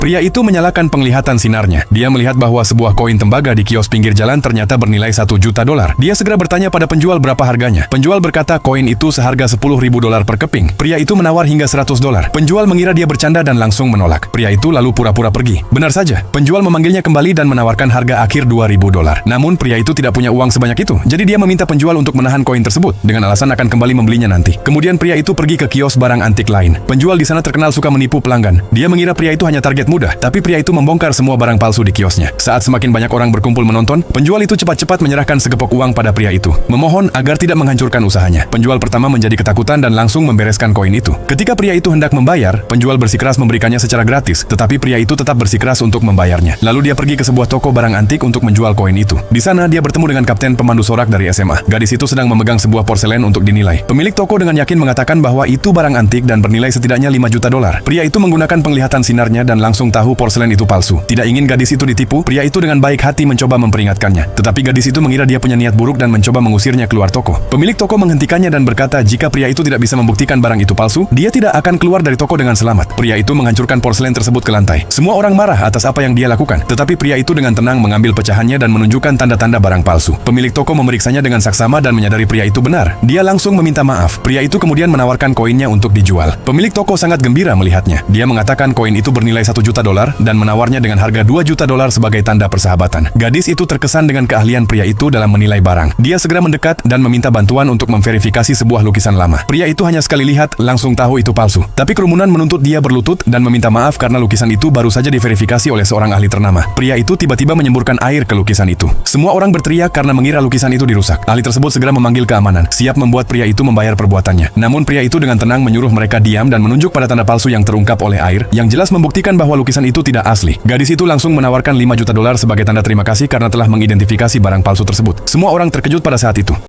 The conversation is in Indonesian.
Pria itu menyalakan penglihatan sinarnya. Dia melihat bahwa sebuah koin tembaga di kios pinggir jalan ternyata bernilai $1 juta. Dia segera bertanya pada penjual berapa harganya. Penjual berkata koin itu seharga $10.000 per keping. Pria itu menawar hingga $100. Penjual mengira dia bercanda dan langsung menolak. Pria itu lalu pura-pura pergi. Benar saja, penjual memanggilnya kembali dan menawarkan harga akhir $2.000. Namun pria itu tidak punya uang sebanyak itu. Jadi dia meminta penjual untuk menahan koin tersebut dengan alasan akan kembali membelinya nanti. Kemudian pria itu pergi ke kios barang antik lain. Penjual di sana terkenal suka menipu pelanggan. Dia mengira pria itu hanya target mudah, tapi pria itu membongkar semua barang palsu di kiosnya. Saat semakin banyak orang berkumpul menonton, penjual itu cepat-cepat menyerahkan segepok uang pada pria itu, memohon agar tidak menghancurkan usahanya. Penjual pertama menjadi ketakutan dan langsung membereskan koin itu. Ketika pria itu hendak membayar, penjual bersikeras memberikannya secara gratis, tetapi pria itu tetap bersikeras untuk membayarnya. Lalu dia pergi ke sebuah toko barang antik untuk menjual koin itu. Di sana dia bertemu dengan kapten pemandu sorak dari SMA. Gadis itu sedang memegang sebuah porselen untuk dinilai. Pemilik toko dengan yakin mengatakan bahwa itu barang antik dan bernilai setidaknya $5 juta. Pria itu menggunakan penglihatan sinarnya dan langsung tahu porselen itu palsu. Tidak ingin gadis itu ditipu, pria itu dengan baik hati mencoba memperingatkannya. Tetapi gadis itu mengira dia punya niat buruk dan mencoba mengusirnya keluar toko. Pemilik toko menghentikannya dan berkata jika pria itu tidak bisa membuktikan barang itu palsu, dia tidak akan keluar dari toko dengan selamat. Pria itu menghancurkan porselen tersebut ke lantai. Semua orang marah atas apa yang dia lakukan, tetapi pria itu dengan tenang mengambil pecahannya dan menunjukkan tanda-tanda barang palsu. Pemilik toko memeriksanya dengan saksama dan menyadari pria itu benar. Dia langsung meminta maaf. Pria itu kemudian menawarkan koinnya untuk dijual. Pemilik toko sangat gembira melihatnya. Dia mengatakan koin itu bernilai $1 juta dan menawarnya dengan harga $2 juta sebagai tanda persahabatan. Gadis itu terkesan dengan keahlian pria itu dalam menilai barang. Dia segera mendekat dan meminta bantuan untuk memverifikasi sebuah lukisan lama. Pria itu hanya sekali lihat langsung tahu itu palsu. Tapi kerumunan menuntut dia berlutut dan meminta maaf karena lukisan itu baru saja diverifikasi oleh seorang ahli ternama. Pria itu tiba-tiba menyemburkan air ke lukisan itu. Semua orang berteriak karena mengira lukisan itu dirusak. Ahli tersebut segera memanggil keamanan, siap membuat pria itu membayar perbuatannya. Namun pria itu dengan tenang menyuruh mereka diam dan menunjuk pada tanda palsu yang terungkap oleh air, yang jelas membuktikan bahwa lukisan itu tidak asli. Gadis itu langsung menawarkan $5 juta sebagai tanda terima kasih karena telah mengidentifikasi barang palsu tersebut. Semua orang terkejut pada saat itu.